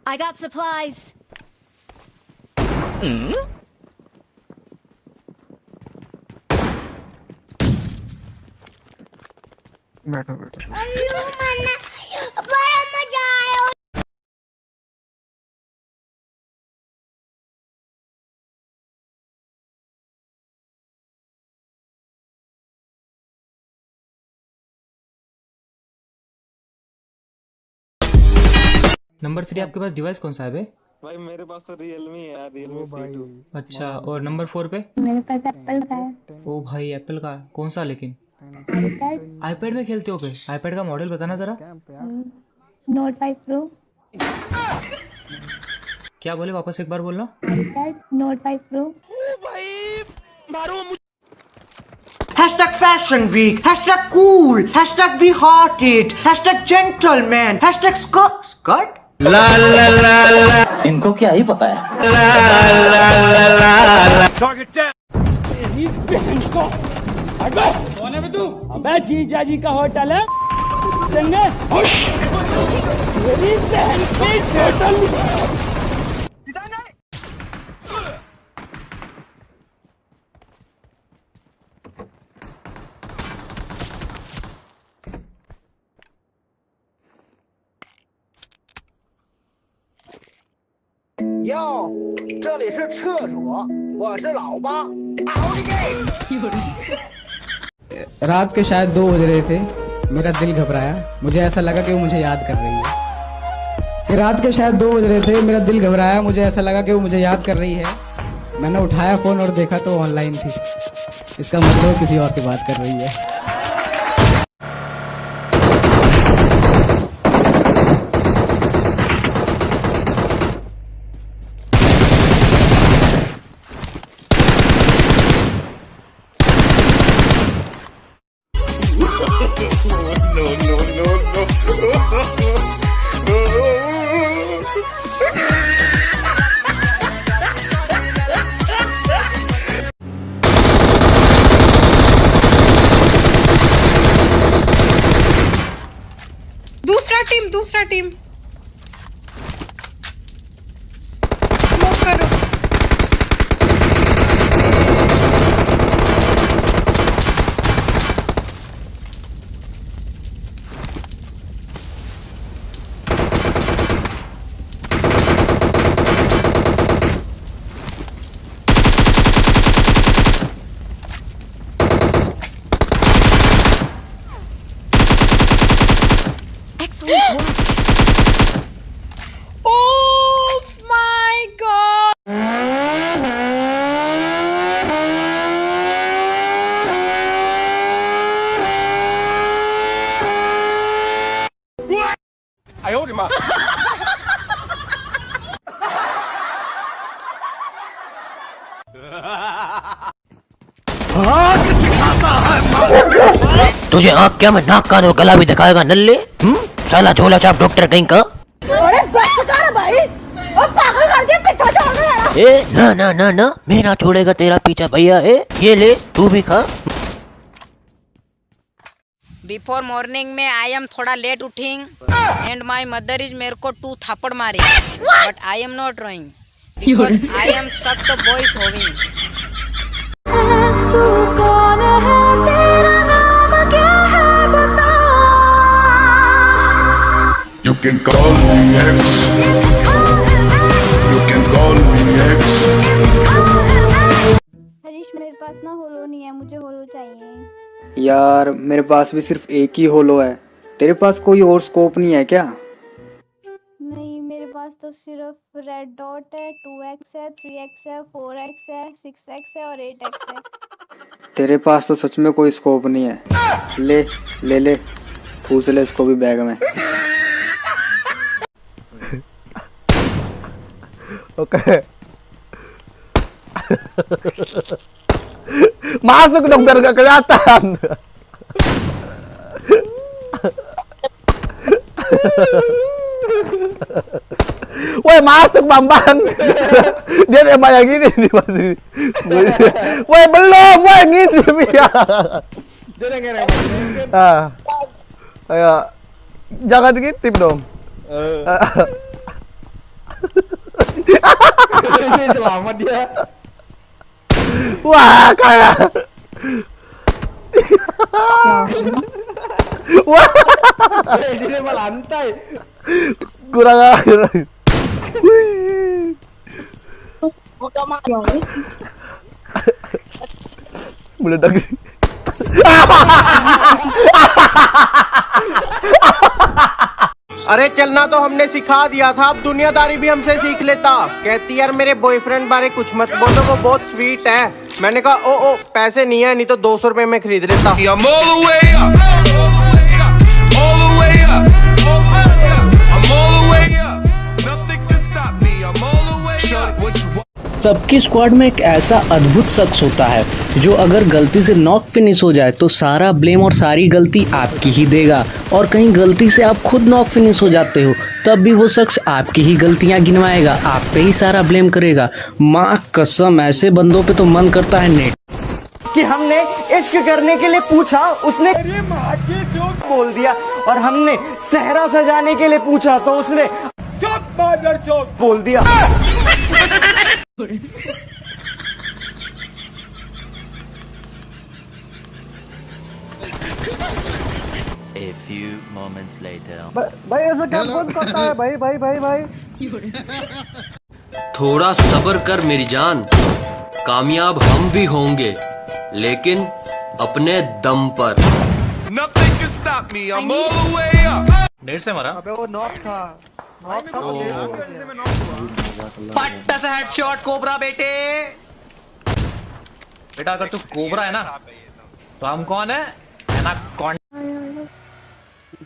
I got supplies. बैठो बैठो। बड़ा मजा आया। नंबर 3 आपके पास डिवाइस कौन सा है बे? भाई मेरे पास तो रियलमी है यार, रियलमी C2। अच्छा, और नंबर 4 पे? मेरे पास एप्पल का है। ओ भाई एप्पल का कौन सा? लेकिन आईपैड। आईपैड में खेलते हो पे? आईपैड का मॉडल बताना जरा। Note 5 pro. क्या बोले, वापस एक बार बोलना। IPad note 5 pro. Hashtag Fashion Week, hashtag cool, hashtag we hearted, hashtag gentleman, hashtag skirt? La la la la. इनको क्या ही पता है? La la la la. Target down. कौन है बे तू? अबे जीजा जी का होटल है। चंगे। मेरी बहन की होटल।哟，这里是厕所，我是老八。रात के शायद 2 बज रहे थे, मेरा दिल घबराया, मुझे ऐसा लगा कि वो मुझे याद कर रही है। रात के शायद 2 बज रहे थे, मेरा दिल घबराया, मुझे ऐसा लगा कि वो मुझे याद कर रही है। मैंने उठाया फ़ोन और देखा तो ऑनलाइन थी। इसका मतलब किसी और से बात कर रही है। दूसरा टीम स्मोक करो। Excellent work. Oh my god! What? 哎呦我的妈तुझे आँख क्या मैं नाक कान और गला भी दिखाएगा नल्ले? साला झोला छाप डॉक्टर कहीं का? अरे बस कर भाई, ओ पागल कर दिया, पीछा छोड़ दे यार। ए ना ना ना ना, मैं ना छोड़ेगा तेरा पीछा भैया। ये ले तू भी खा। बिफोर मॉर्निंग में आई एम थोड़ा लेट उठिंग एंड माई मदर इज मेरे को 2 थापड़ मारी, बट आई एम नॉट रोइंग बिकॉज आई एम सक द बॉयज होविंग। तू कौन है, तेरा नाम क्या है बता। You can call me X. You can call me X. Harish मेरे पास ना होलो नहीं है, मुझे होलो चाहिए। यार मेरे पास भी सिर्फ एक ही होलो है, तेरे पास कोई और स्कोप नहीं है क्या? नहीं, मेरे पास तो सिर्फ रेड डॉट है, 2x है, 3x है, 4x है, 6x है और 8x है। तेरे पास तो सच में कोई स्कोप नहीं है। ले ले ले, ठूस ले इसको भी बैग में। Oke. Masuk dong biar gak kelihatan. Woi masuk Bambang. Dia emang yang gini nih masih. Woi belum, woi ngintip ya. Ayo, jangan ngintip dong. selamat dia. Wah, kayak. Wah, Dia lewat lantai. kurang ajar. Wih. Meledak sih. अरे चलना तो हमने सिखा दिया था, अब दुनियादारी भी हमसे सीख लेता। कहती यार मेरे बॉयफ्रेंड बारे कुछ मत बोलो, वो बहुत स्वीट है। मैंने कहा ओ पैसे नहीं है, नहीं तो 200 रुपए में खरीद लेता। I'm all the way up. All the way up. I'm all the way up. Nothing can stop me. I'm all the way up. What you want? सबकी स्क्वाड में एक ऐसा अद्भुत शख्स होता है जो अगर गलती से नॉक फिनिश हो जाए तो सारा ब्लेम और सारी गलती आपकी ही देगा, और कहीं गलती से आप खुद नॉक फिनिश हो जाते हो तब भी वो शख्स आपकी ही गलतियां गिनवाएगा, आप पे ही सारा ब्लेम करेगा। माँ कसम, ऐसे बंदों पे तो मन करता है नेट कि हमने इश्क करने के लिए पूछा, उसने जोक बोल दिया, और हमने सहरा सजाने के लिए पूछा तो उसने जोक बोल दिया। A few moments later. भाई ऐसा क्या कौन करता है भाई भाई भाई भाई? थोड़ा सब्र कर मेरी जान, कामयाब हम भी होंगे लेकिन अपने दम पर। Nothing can stop me. I'm all the way up. 1.5 से मारा। अबे वो नॉक था। नॉक था वो। पट्टा से हेडशॉट कोबरा बेटे। बेटा अगर तू कोबरा है ना तो हम कौन है ना कौन।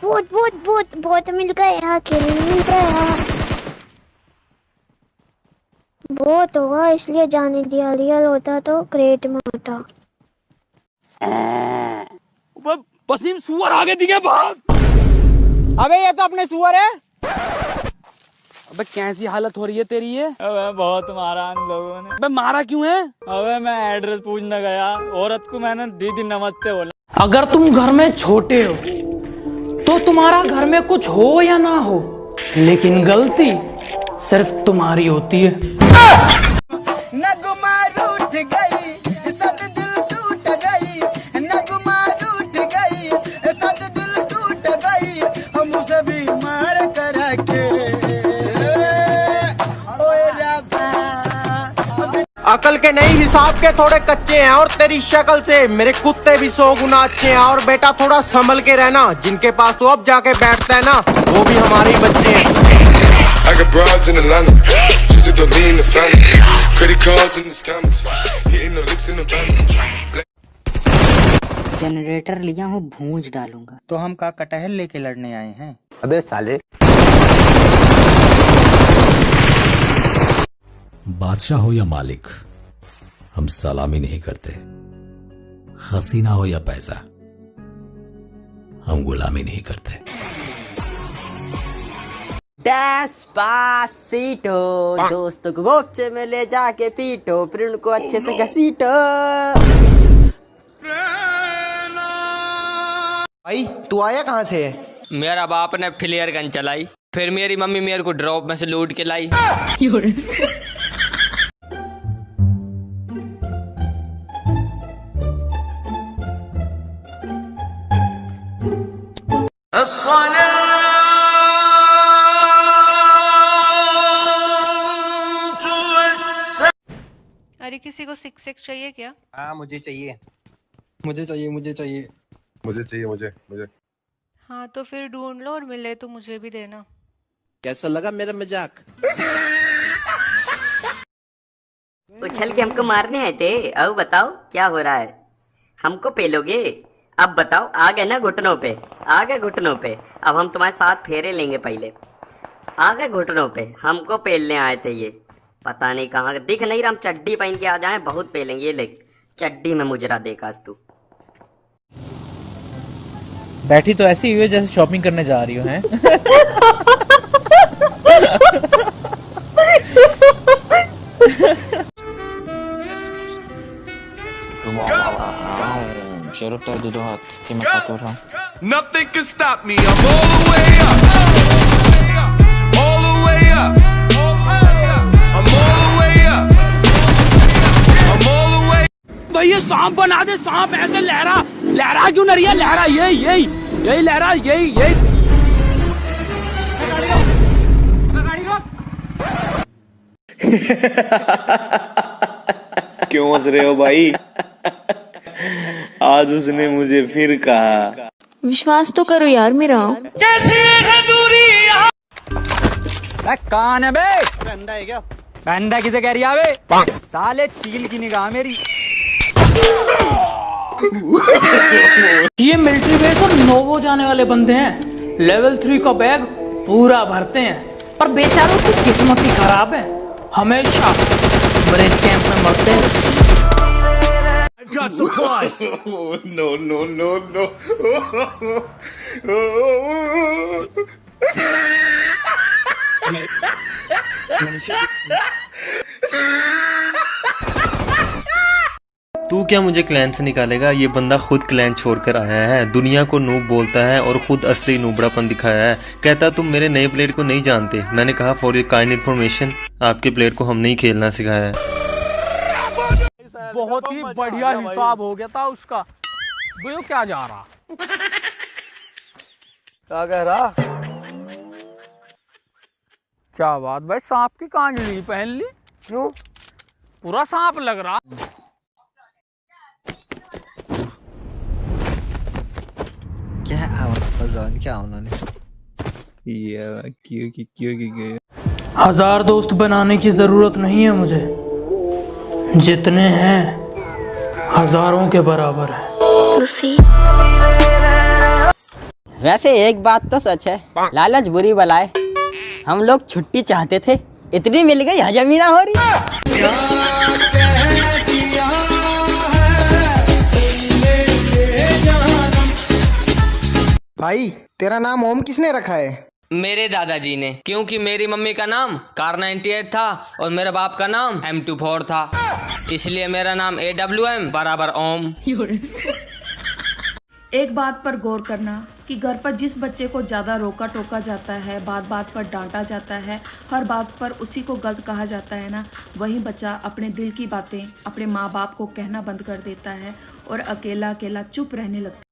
बहुत मिल गया, अकेले मिल गया। बहुत होगा इसलिए जाने दिया, रियल होता तो क्रेट में होता। पसीम सुअर आगे दिखे भाग। अबे ये तो अपने सुअर है। अबे कैसी हालत हो रही है तेरी ये? अबे बहुत मारा इन लोगों ने। अबे मारा क्यों है? अबे मैं एड्रेस पूछने गया, औरत को मैंने दीदी नमस्ते बोला। अगर तुम घर में छोटे हो तो तुम्हारा घर में कुछ हो या ना हो, लेकिन गलती सिर्फ तुम्हारी होती है। नगमा रूठ गई, सद दिल टूट गई। नगमा रूठ गई, सद दिल टूट गई। हम उसे बीमार करा के अकल के नहीं हिसाब के थोड़े कच्चे हैं, और तेरी शक्ल से मेरे कुत्ते भी 100 गुना अच्छे हैं। और बेटा थोड़ा संभल के रहना, जिनके पास तो अब जाके बैठता है ना वो भी हमारे बच्चे हैं। I got broads in Atlanta. She's just a lean the family. Credit cards in the scammers. Hitting the licks in the van. Generator लिया हूँ, भूंज डालूंगा। तो हम का कटहल लेके लड़ने आए हैं? अबे साले। बादशाह हो या मालिक, हम सलामी नहीं करते। हसीना हो या पैसा, हम गुलामी नहीं करते। डेस्पासीटो, दोस्तों को गोपचे में ले जाके पीटो, फिर उनको अच्छे से घसीटो। भाई तू आया कहाँ से? मेरा बाप ने फ्लेयर गन चलाई, फिर मेरी मम्मी मेरे को ड्रॉप में से लूट के लाई। अरे किसी को 6x चाहिए क्या? हाँ मुझे चाहिए, मुझे चाहिए, मुझे चाहिए, मुझे चाहिए, मुझे। हाँ तो फिर ढूंढ लो और मिले तो मुझे भी देना। कैसा लगा मेरा मजाक? उछल के हमको मारने आए थे। अब बताओ क्या हो रहा है? हमको पेलोगे? अब बताओ, आ गए ना घुटनों पे, आ गए घुटनों पे। अब हम तुम्हारे साथ फेरे लेंगे, पहले आ गए घुटनों पे। हमको पेलने आए थे ये, पता नहीं कहाँ दिख नहीं रहा। हम चड्डी पहन के आ जाए, बहुत पेलेंगे। ये ले चड्डी में मुजरा देखा तू। बैठी तो ऐसी हुई है जैसे शॉपिंग करने जा रही हो हैं? Nothing can stop me. I'm all the way up. All the way up. I'm all the way up. सांप बना दे, सांप ऐसे लहरा लहरा क्यों नहीं है, लहरा यही यही यही लहरा यही यही। क्यों हंस रहे हो भाई? आज उसने मुझे फिर कहा। विश्वास तो करो यार मेरा। कैसी है दूरी कौन है बे? बंदा है क्या? बंदा किसे कह रही है बे? साले चील की निगाह मेरी। ये मिलिट्री बेस और नोवो जाने वाले बंदे हैं। लेवल 3 का बैग पूरा भरते हैं, पर बेचारों की किस्मत ही खराब है, हमेशा ब्रेक कैंप में मरते हैं। Got supplies. No, no, no, no. तू क्या मुझे क्लैन से निकालेगा? ये बंदा खुद क्लैन छोड़कर आया है, दुनिया को नूब बोलता है और खुद असली नूबड़ापन दिखाया है। कहता तुम मेरे नए प्लेयर को नहीं जानते। मैंने कहा फॉर योर काइंड इन्फॉर्मेशन, आपके प्लेयर को हमने ही खेलना सिखाया है। बहुत ही बढ़िया हिसाब हो गया था उसका। वो क्या जा रहा? क्या कह रहा? क्या बात भाई, सांप की कांजली पहन ली? क्यों? पूरा सांप लग रहा। क्या आवाज क्या उन्होंने? क्यों 1000 दोस्त बनाने की जरूरत नहीं है मुझे, जितने हैं हजारों के बराबर है। वैसे एक बात तो सच है, लालच बुरी बलाए। हम लोग छुट्टी चाहते थे, इतनी मिल गई हजम ही ना हो रही। भाई तेरा नाम ओम किसने रखा है? मेरे दादाजी ने, क्योंकि मेरी मम्मी का नाम कार 98 था और मेरे बाप का नाम M24 था, इसलिए मेरा नाम AWM बराबर ओम। एक बात पर गौर करना कि घर पर जिस बच्चे को ज़्यादा रोका टोका जाता है, बात बात पर डांटा जाता है, हर बात पर उसी को गलत कहा जाता है ना, वही बच्चा अपने दिल की बातें अपने माँ बाप को कहना बंद कर देता है और अकेला अकेला चुप रहने लगता है।